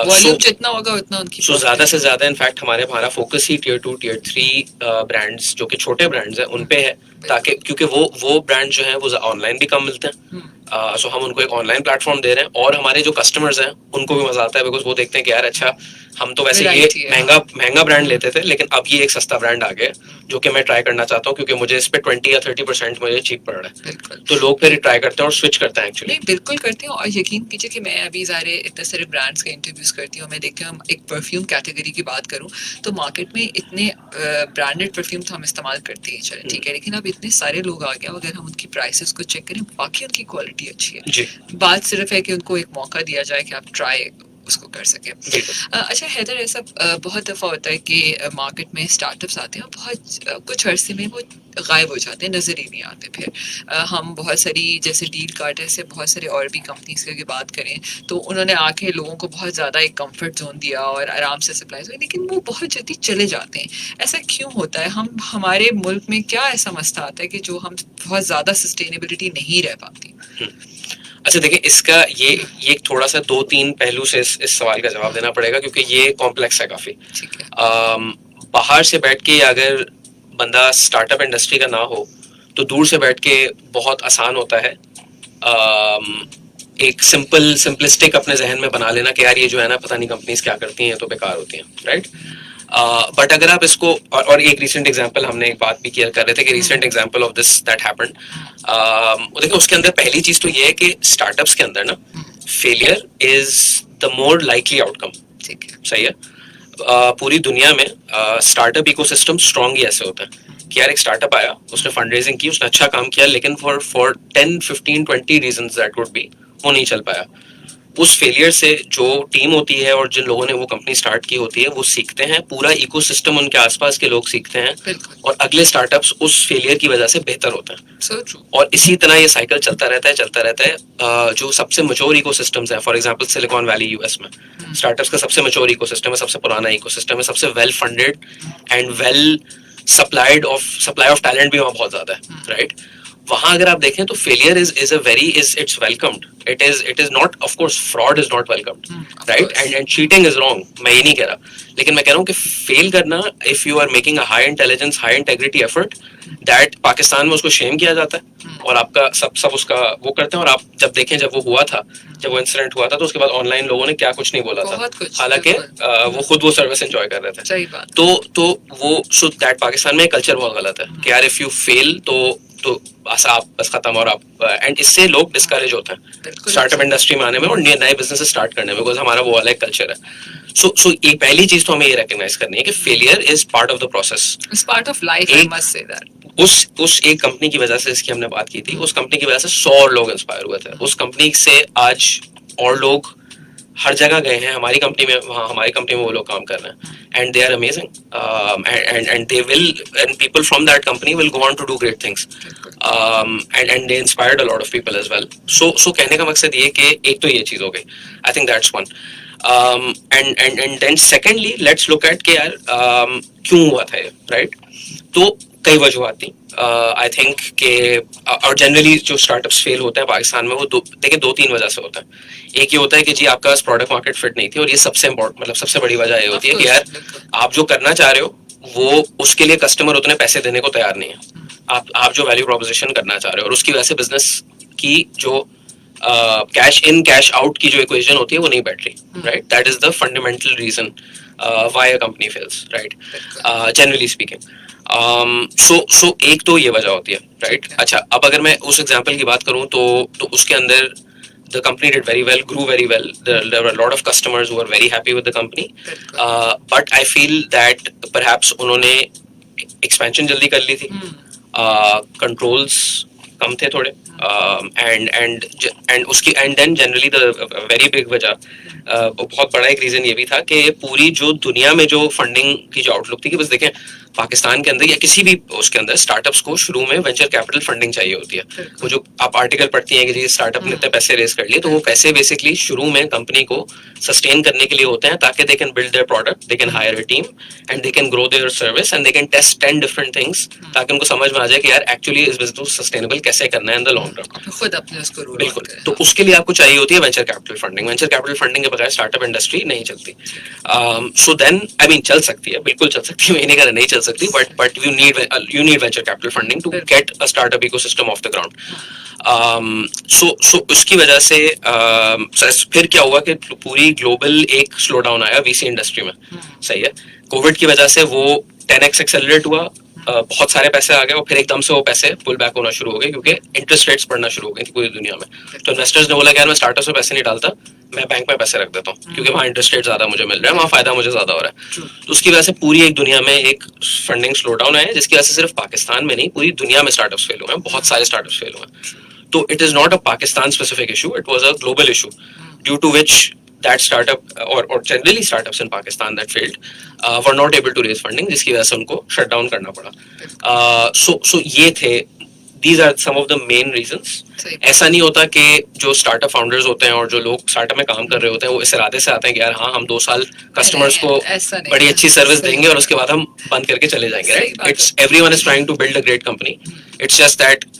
वॉल्यूम जितना होगा उतना उनकी ज्यादा से ज्यादा इनफैक्ट हमारा फोकस ही टीयर 2 टीयर 3 ब्रांड्स जो कि छोटे ब्रांड्स हैं उन पे है, ताकि क्योंकि वो ब्रांड जो है वो ऑनलाइन भी कम मिलते हैं। सो हम उनको एक ऑनलाइन प्लेटफॉर्म दे रहे हैं और हमारे जो कस्टमर्स हैं उनको भी मजा आता है बिकॉज वो देखते हैं कि यार अच्छा हम तो वैसे ये महंगा ब्रांड लेते थे लेकिन अब ये एक सस्ता ब्रांड आ गया जो कि मैं ट्राई करना चाहता हूँ क्योंकि मुझे इस पे 20 या 30% मुझे चीप पड़ रहा है। तो लोग फिर ट्राई करते हैं और स्विच करते हैं एक्चुअली। बिल्कुल करते हैं। और यकीन कीजिए कि मैं अभी इतने सारे ब्रांड्स के इंटरव्यूज करती हूँ, मैं देखती हूँ एक परफ्यूम कैटेगरी की बात करूँ तो मार्केट में इतने ब्रांडेड परफ्यूम तो हम इस्तेमाल करते हैं, चले ठीक है, लेकिन अब इतने सारे लोग आ गए, अगर हम उनकी प्राइसेस को चेक करें बाकी उनकी क्वालिटी अच्छी है। बात सिर्फ है कि उनको एक मौका दिया जाए कि आप ट्राई उसको कर सके। अच्छा हैदर, ऐसा बहुत दफ़ा होता है कि मार्केट में स्टार्टअप्स आते हैं और बहुत कुछ अरसे में वो गायब हो जाते हैं, नज़र ही नहीं आते। फिर हम बहुत सारी जैसे डील कार्ट से बहुत सारे और भी कंपनीज की बात करें तो उन्होंने आके लोगों को बहुत ज़्यादा एक कंफर्ट जोन दिया और आराम से सप्लाई हुई, लेकिन वो बहुत जल्दी चले जाते हैं। ऐसा क्यों होता है? हमारे मुल्क में क्या ऐसा मसला आता है कि जो हम बहुत ज़्यादा सस्टेनेबिलिटी नहीं रह पाती? अच्छा देखिए, इसका ये थोड़ा सा 2-3 पहलू से इस सवाल का जवाब देना पड़ेगा क्योंकि ये कॉम्प्लेक्स है काफी। बाहर से बैठ के अगर बंदा स्टार्टअप इंडस्ट्री का ना हो तो दूर से बैठ के बहुत आसान होता है एक सिंपलिस्टिक अपने जहन में बना लेना कि यार ये जो है ना पता नहीं कंपनीज क्या करती हैं तो बेकार होती हैं, राइट। बट अगर आप इसको और एक रिसेंट एग्जांपल हमने एक बात भी किया कर रहे थे कि recent example of this that happened, देखो उसके अंदर पहली चीज तो ये है कि स्टार्टअप्स के अंदर ना failure is the more likely outcome. सही है। पूरी दुनिया में स्टार्टअप इकोसिस्टम स्ट्रांग ही ऐसे होता है कि यार एक स्टार्टअप आया, उसने फंड रेजिंग की, उसने अच्छा काम किया, लेकिन for 10, 15, 20 reasons that would be वो नहीं चल पाया। उस फेलियर से जो टीम होती है और जिन लोगों ने वो कंपनी स्टार्ट की होती है वो सीखते हैं, पूरा इकोसिस्टम उनके आसपास के लोग सीखते हैं और अगले स्टार्टअप्स उस फेलियर की वजह से बेहतर होते हैं। और इसी तरह ये साइकिल चलता रहता है। जो सबसे मैच्योर इकोसिस्टम्स हैं, for example silicon valley US में स्टार्टअप्स का सबसे मैच्योर इकोसिस्टम है, सबसे पुराना इकोसिस्टम है, सबसे well funded and well supply of talent भी वहाँ बहुत ज्यादा है, राइट। वहां अगर आप देखें तो failure it's welcomed, it is not, of course fraud is not welcomed, right, and cheating is wrong, मैं ये नहीं कह रहा, लेकिन मैं कह रहा हूँ कि फेल करना, if you are making a high intelligence high integrity effort, that Pakistan में उसको शेम किया जाता है और आपका सब उसका वो करते हैं। और आप जब देखें जब वो इंसिडेंट हुआ था तो उसके बाद ऑनलाइन लोगों ने क्या कुछ नहीं बोला था, हालांकि वो खुद वो सर्विस एंजॉय कर रहे थे। तो वो सो दैट पाकिस्तान में कल्चर बहुत गलत है कि यार इफ यू फेल तो तो बस आप बस खत्म, और आप एंड इससे लोग डिस्करेज होते हैं बिल्कुल स्टार्टअप इंडस्ट्री में आने में और नए बिजनेस स्टार्ट करने में, बिकॉज हमारा वो वाला एक कल्चर है। सो एक पहली चीज तो हमें ये रिकॉग्नाइज करनी है कि failure is part of the process. It's part of life, I must say that. उस एक कंपनी की वजह से, इसकी हमने बात की थी, उस कंपनी की वजह से 100 लोग इंस्पायर हुए थे। उस कंपनी से आज और लोग हर जगह गए हैं। हमारी कंपनी में, वहाँ हमारी कंपनी में वो लोग काम कर रहे हैं and they are amazing, and they will, and people from that company will go on to do great things, and they inspired a lot of people as well. So कहने का मकसद ये कि एक तो ये चीज हो गई, I think that's one. And then secondly let's look at के यार क्यों हुआ था ये, राइट? तो कई वजूहत थी, आई थिंक के, और जनरली जो स्टार्टअप्स फेल होते हैं पाकिस्तान में वो देखिए 2-3 वजह से होता है। एक ये होता है कि जी आपका प्रोडक्ट मार्केट फिट नहीं थी, और ये सबसे इम्पोर्टेंट, मतलब सबसे बड़ी वजह ये होती है कि यार आप जो करना चाह रहे हो वो उसके लिए कस्टमर उतने पैसे देने को तैयार नहीं है। आप जो वैल्यू प्रोपोजिशन करना चाह रहे हो, और उसकी वजह से बिजनेस की जो कैश इन कैश आउट की जो इक्वेशन होती है वो नहीं बैठ रही, right? That is the fundamental reason why a company fails, right? Generally speaking. So एक तो ये वजह होती है, राइट? अच्छा, अब अगर मैं उस एग्जांपल की बात करूं तो उसके अंदर the company did very well, grew very well. There were a lot of customers who were very happy with the company. But I feel that perhaps उन्होंने expansion जल्दी कर ली थी, controls कम थे थोड़े, and उसकी and then generally the very big वजह, बहुत बड़ा एक रीजन ये भी था कि पूरी जो दुनिया में जो फंडिंग की जो आउटलुक थी, कि बस देखें पाकिस्तान के अंदर या किसी भी उसके अंदर स्टार्टअप्स को शुरू में वेंचर कैपिटल फंडिंग चाहिए होती है। वो जो आप आर्टिकल पढ़ती हैं कि जी स्टार्टअप ने इतने पैसे रेज कर लिए, तो वो पैसे बेसिकली शुरू में कंपनी को सस्टेन करने के लिए होते हैं, ताकि they can build their product, they can hire a team and they can grow their service and they can test 10 different things, ताकि उनको समझ में आ जाए कि यार एक्चुअली इस बिजनेस को सस्टेनेबल कैसे करना है इन द लॉन्ग रन। खुद अपने उसको रोल बिल्कुल। तो उसके लिए आपको चाहिए होती है venture capital funding. Venture capital funding के बगैर स्टार्टअप इंडस्ट्री नहीं चलती। सो देन आई मीन चल सकती है, बिल्कुल चल सकती है, मैं नहीं कह रहा नहीं चल सकती, but you need venture capital funding to get a startup ecosystem off the ground. So उसकी वजह से फिर क्या हुआ कि पूरी ग्लोबल एक स्लो डाउन आया वीसी इंडस्ट्री में, सही है? कोविड की वजह से वो 10x एक्सेलरेट हुआ, बहुत सारे पैसे आ गए और फिर एकदम से वो पैसे पुल बैक होना शुरू हो गए, क्योंकि इंटरेस्ट रेट्स बढ़ना शुरू हो गई थी पूरी दुनिया में। तो इन्वेस्टर्स ने बोला कि यार मैं स्टार्टअप में पैसे नहीं डालता, मैं बैंक में पैसे रख देता हूँ, क्योंकि वहाँ इंटरेस्ट रेट ज्यादा मुझे मिल रहा है, वहाँ फायदा मुझे ज्यादा हो रहा है। तो उसकी वजह से पूरी एक दुनिया में एक फंडिंग स्लो डाउन आया, जिसकी वजह से सिर्फ पाकिस्तान में नहीं पूरी दुनिया में स्टार्टअप्स फेल हुए हैं, बहुत सारे स्टार्टअप्स फेल हुए हैं। तो it is not a Pakistan specific issue, it was a global issue due to which that startup or generally startups in Pakistan that failed were not able to raise funding, जिसकी वजह से उनको shut down करना पड़ा। So ये थे, these are some of the main reasons। ऐसा नहीं होता कि जो स्टार्टअप फाउंडर्स होते हैं और जो लोग स्टार्टअप में काम कर रहे होते हैं वो इस इरादे से आते हैं कि यार हाँ हम 2 साल कस्टमर्स को बड़ी अच्छी सर्विस देंगे और उसके बाद हम बंद करके चले जाएंगे, right? It's everyone is trying to build a great company, it's just that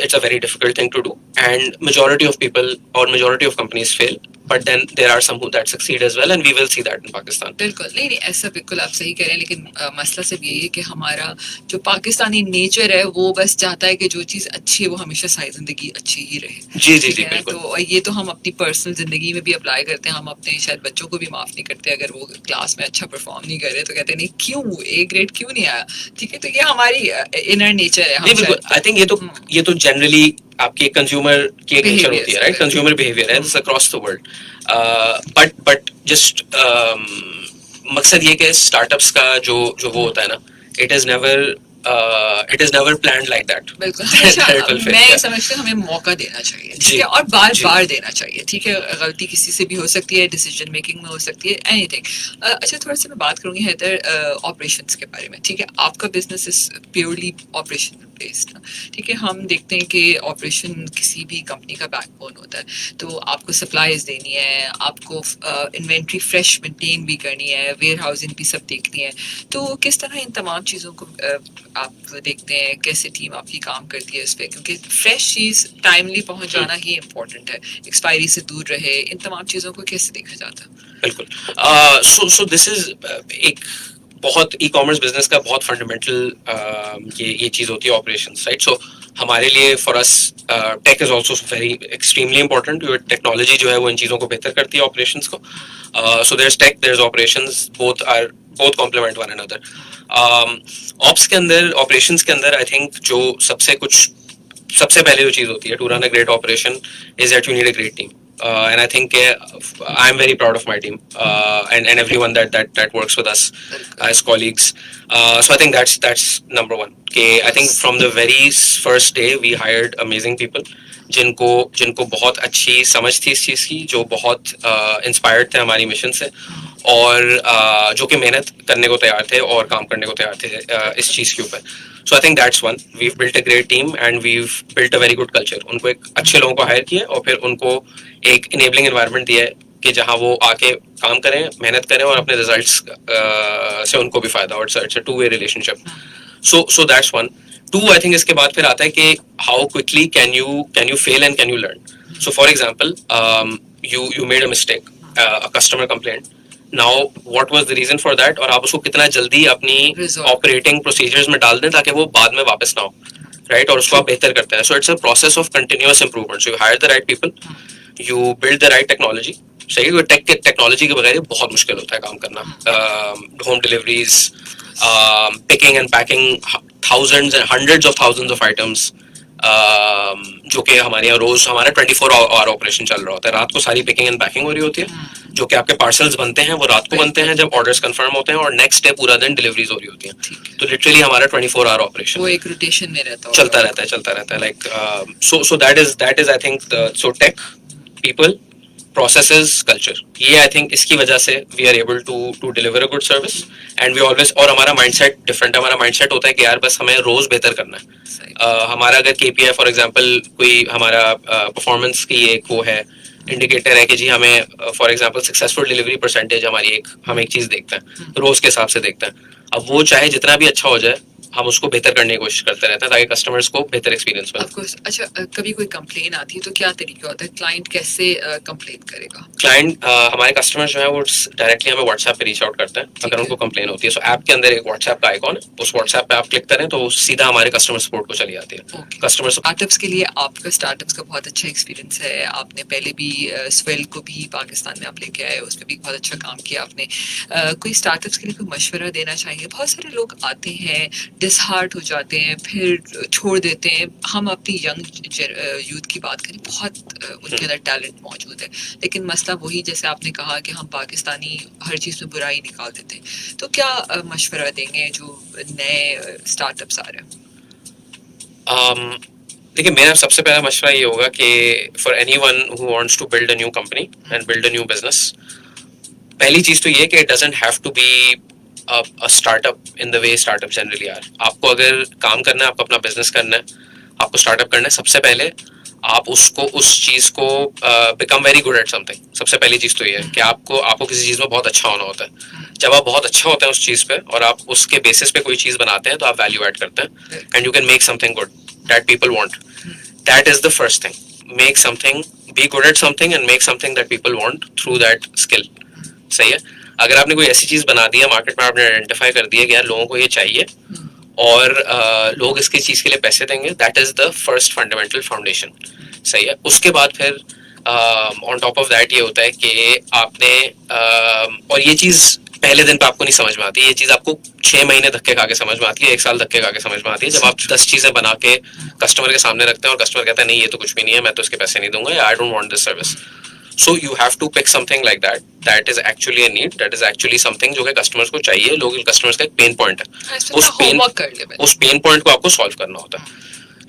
it's a very difficult thing to do, and majority of people or majority of companies fail, but then there are some who that succeed as well, and we will see that in Pakistan. बिल्कुल नहीं, ऐसा बिल्कुल आप सही कह रहे हैं, लेकिन मसला सिर्फ यही है कि हमारा जो पाकिस्तानी नेचर है वो बस चाहता है कि जो चीज़ अच्छी है वो हमेशा सारी जिंदगी अच्छी ही रहे। जी जी जी बिल्कुल। तो ये तो हम अपनी पर्सनल जिंदगी में भी अप्लाई करते हैं, हम अपने शायद बच्चों को भी माफ नहीं करते अगर वो क्लास में अच्छा परफॉर्म नहीं कर रहे, तो कहते नहीं क्यों ए ग्रेड क्यों नहीं आया, ठीक है? तो ये हमारी इनर नेचर है। बिल्कुल, आई थिंक ये तो जनरली आपकी कंज्यूमर की एक नेचर होती है, राइट? कंज्यूमर बिहेवियर है across the world, but just मकसद ये कि स्टार्टअप्स का जो वो होता है ना, it is never planned like that. बिल्कुल, मैं समझती हूँ हमें मौका देना चाहिए, ठीक है, और बार बार देना चाहिए, ठीक है? गलती किसी से भी हो सकती है, डिसीजन मेकिंग में हो सकती है, एनीथिंग। अच्छा, थोड़ा सा मैं बात करूंगी हैदर ऑपरेशंस के बारे में, ठीक है? आपका business is purely operation based, ठीक है? हम देखते हैं कि ऑपरेशन किसी भी कंपनी का बैकबोन होता है, तो आपको सप्लाईज देनी है, आपको इन्वेंट्री फ्रेश मेंटेन भी करनी है, वेयर हाउसिंग भी सब देखनी है। तो किस तरह इन तमाम चीज़ों को आप देखते हैं, कैसे टीम आपकी काम करती है इस पर? क्योंकि फ्रेश चीज़ टाइमली पहुंच जाना ही इम्पोर्टेंट है, एक्सपायरी से दूर रहे, इन तमाम चीज़ों को कैसे देखा जाता है? बिल्कुल। सो दिस इज एक बहुत ई कॉमर्स बिजनेस का बहुत फंडामेंटल ये चीज होती है, ऑपरेशंस, राइट? सो हमारे लिए for us tech is also very extremely important. Technology जो है वो इन चीज़ों को बेहतर करती है, ऑपरेशंस को। So there is tech, there is operations, both are both complement one another. Ops के अंदर, operations के अंदर, I think जो सबसे पहले जो चीज होती है to run a great operation is that you need a great team. And I think I'm very proud of my team and everyone that works with us as colleagues. So I think that's number one. Okay, I think from the very first day we hired amazing people जिनको बहुत अच्छी समझ थी इस चीज की, जो बहुत इंस्पायर्ड थे हमारी मिशन से, और जो कि मेहनत करने को तैयार थे और काम करने को तैयार थे इस चीज के ऊपर. So I think that's one. We've built a great team and we've built a very good culture. उनको एक अच्छे लोगों को हायर किया और फिर उनको एक इनेबलिंग एनवायरनमेंट दिया है कि जहां वो आके काम करें, मेहनत करें और अपने रिजल्ट्स से उनको भी फायदा हो. It's a two way relationship. So that's one. Two, I think इसके बाद फिर आता है कि how quickly can you fail and can you learn. So for example, you made a mistake, a customer complaint. Now what was the reason for that, और आप उसको कितना जल्दी अपनी ऑपरेटिंग प्रोसीजर्स में डाल दें ताकि वो बाद में वापस ना हो, राइट, और उसको आप बेहतर करते हैं. So it's a process of continuous improvement. So you hire the right people, you build the right technology. सही है, टेक्नोलॉजी के बगैर बहुत मुश्किल होता है काम करना. Home deliveries, picking and packing thousands and hundreds of thousands of items, जो कि हमारे यहाँ रोज हमारा 24 आवर ऑपरेशन चल रहा होता है. रात को सारी पिकिंग एंड पैकिंग हो रही होती है, जो कि आपके पार्सल्स बनते हैं वो रात को बनते हैं जब ऑर्डर्स कंफर्म होते हैं, और नेक्स्ट डे पूरा दिन डिलीवरीज हो रही होती हैं. तो लिटरली हमारा 24 आवर ऑपरेशन वो एक रोटेशन में रहता है, चलता रहता है. Like so that is I think so tech, people, processes, culture. ये I think इसकी वजह से we are able to deliver a good service, and we always, और हमारा mindset different है. हमारा mindset होता है कि यार बस हमें रोज बेहतर करना है. हमारा अगर KPI फॉर एग्जांपल कोई हमारा परफॉर्मेंस की एक वो है, इंडिकेटर है कि जी हमें for example successful delivery percentage हमारी हम एक चीज देखते हैं, रोज के हिसाब से देखते हैं. अब वो चाहे जितना भी अच्छा हो जाए, हम उसको बेहतर करने की कोशिश करते रहते हैं ताकि कस्टमर्स को बेहतर एक्सपीरियंस मिले. Of course. अच्छा, कभी कोई कंप्लेन आती है तो क्या तरीका होता है, क्लाइंट कैसे कंप्लेन करेगा? क्लाइंट, हमारे कस्टमर्स जो है वो डायरेक्टली हमें व्हाट्सएप पे रीच आउट करते हैं अगर उनको कंप्लेन होती है. सो ऐप के अंदर एक व्हाट्सएप का आइकॉन है, उस व्हाट्सएप पे आप क्लिक करें तो सीधा हमारे कस्टमर सपोर्ट को चली जाती है. कस्टमर स्टार्टअप्स के लिए आपका स्टार्टअप्स का बहुत अच्छा एक्सपीरियंस है. आपने पहले भी स्वेल को भी पाकिस्तान में आप लेके आए, उसमें भी बहुत अच्छा काम किया आपने. कोई स्टार्टअप्स के लिए कोई मशवरा देना चाहिए? बहुत सारे लोग आते हैं, डिसहार्ट हो जाते हैं, फिर छोड़ देते हैं. हम अपनी यंग यूथ की बात करें, बहुत उनके अंदर टैलेंट मौजूद है, लेकिन मसला वही जैसे आपने कहा कि हम पाकिस्तानी हर चीज़ में बुराई निकाल देते हैं. तो क्या मशवरा देंगे जो नए स्टार्टअप्स आ रहे हैं? देखिए, मेरा सबसे पहला मशवरा ये होगा कि for anyone who wants to build a new company and build a new business, पहली चीज तो ये कि it doesn't have to be a startup in the way startup generally are. आपको अगर काम करना है, आपको अपना बिजनेस करना है, आपको स्टार्टअप करना है, सबसे पहले आप उस चीज को become very good at something. सबसे पहली चीज तो ये है कि आपको किसी चीज में बहुत अच्छा होना होता है. जब आप बहुत अच्छा होते हैं उस चीज पे और आप उसके बेसिस पे कोई चीज बनाते हैं तो आप वैल्यू ऐड करते हैं, and you can make something good that people want. That is the first thing. Make something, be good at something and make something that people want through that skill. सही है. अगर आपने कोई ऐसी चीज बना दी है, मार्केट में आपने आइडेंटिफाई कर दिया कि यार लोगों को ये चाहिए और लोग इसकी चीज के लिए पैसे देंगे, that is the first fundamental foundation. सही है. उसके बाद फिर ऑन टॉप ऑफ दैट ये होता है कि आपने और ये चीज पहले दिन पे आपको नहीं समझ में आती, ये चीज आपको 6 महीने धक्के खा के समझ में आती है, 1 साल धक्के खा के समझ में आती है, जब आप 10 चीजें बना के कस्टमर के सामने रखते हैं और कस्टमर कहता है नहीं ये तो कुछ भी नहीं है, मैं तो इसके पैसे नहीं दूंगा, I don't want this service. So you have to pick something like that. That is actually a need. That is actually something जो कि customers को चाहिए. लोग customers का एक pain point है. उस pain point को आपको solve करना होता है.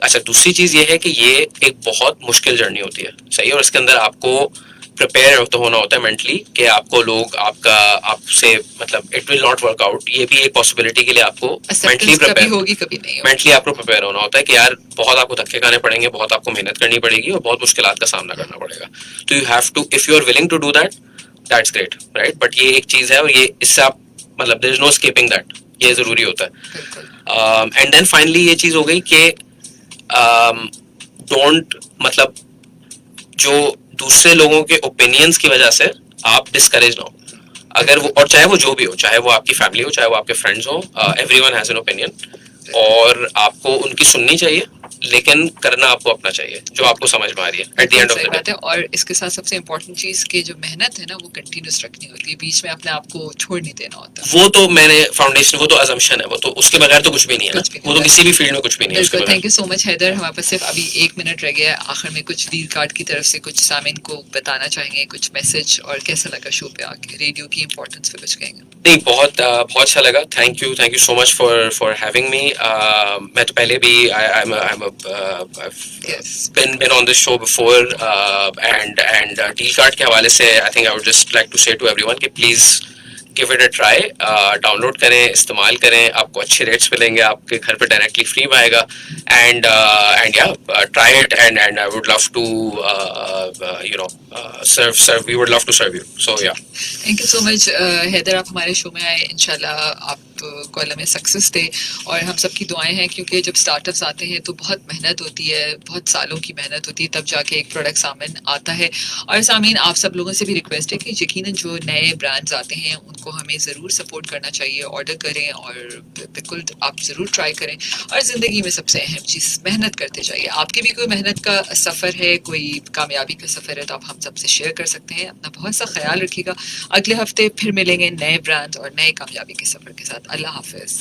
अच्छा, दूसरी चीज ये है कि ये एक बहुत मुश्किल जर्नी होती है. सही है. और इसके अंदर आपको प्रिपेयर तो होना होता है मेंटली कि आपको लोग आपसे मतलब it will not work out. ये भी एक पॉसिबिलिटी के लिए आपको मेंटली प्रिपेयर होगी, कभी नहीं मेंटली आपको प्रिपेयर होना होता है कि यार बहुत आपको धक्के खाने पड़ेंगे, बहुत आपको मेहनत करनी पड़ेगी और बहुत मुश्किलात का सामना करना पड़ेगा. तो you have to, if you are willing to do that, that's great, right. But ये एक चीज है और ये इससे आप मतलब there is no escaping that, ये जरूरी होता है. एंड देन फाइनली ये चीज हो गई कि डोंट मतलब जो दूसरे लोगों के ओपिनियंस की वजह से आप डिस्करेज ना हो. अगर वो, और चाहे वो जो भी हो, चाहे वो आपकी फैमिली हो, चाहे वो आपके फ्रेंड्स हो, एवरीवन हैज एन ओपिनियन. और आपको उनकी सुननी चाहिए, लेकिन करना आपको अपना चाहिए जो आपको समझ में आ रही है एट द एंड ऑफ सही द बात डे। है। और इसके साथ सबसे इम्पोर्टेंट चीज की जो मेहनत है ना वो कंटिन्यूस रखनी होती है, बीच में अपने आप को छोड़ नहीं देना होता। वो तो मैंने फाउंडेशन, वो तो अजम्पशन है, वो तो उसके बगैर तो कुछ भी नहीं है ना, कुछ भी वो नहीं तो किसी भी फील्ड में कुछ भी नहीं है उसके बिल्कुल। बगैर। Thank you so much Haider. हमारे पास सिर्फ अभी 1 मिनट रह गया है, आखिर में कुछ डील कार्ड की तरफ से कुछ सामिन को बताना चाहेंगे, कुछ मैसेज, और कैसा लगा शो पे आके, रेडियो की इंपॉर्टेंस पे कुछ कहेंगे? नहीं, बहुत बहुत अच्छा लगा। Thank you so much for having me. मैं तो पहले भी I am yes been on this show before, and deal card के हवाले से I think I would just like to say to everyone कि please give it a try, download करें, इस्तेमाल करें, आपको अच्छे रेट्स मिलेंगे, आपके घर पे डायरेक्टली फ्री में आएगा। And yeah try it, and I would love to serve we would love to serve you, so yeah. Thank you so much Haider, आप हमारे शो में आए। इंशाल्लाह आप कॉलम में सक्सेस थे, और हम सबकी दुआएं हैं, क्योंकि जब स्टार्टअप्स आते हैं तो बहुत मेहनत होती है, बहुत सालों की मेहनत होती है, तब जाके एक प्रोडक्ट सामने आता है। और सामीन, आप सब लोगों से भी रिक्वेस्ट है कि यकीनन जो नए ब्रांड्स आते हैं उनको हमें ज़रूर सपोर्ट करना चाहिए, ऑर्डर करें, और बिल्कुल आप ज़रूर ट्राई करें। और ज़िंदगी में सबसे अहम चीज़ मेहनत करते जाइए। आपके भी कोई मेहनत का सफ़र है, कोई कामयाबी का सफ़र है, तो आप हम सबसे शेयर कर सकते हैं। अपना बहुत सा ख्याल रखिएगा। अगले हफ्ते फिर मिलेंगे नए ब्रांड और नए कामयाबी के सफ़र के साथ। अल्लाह हाफिज़।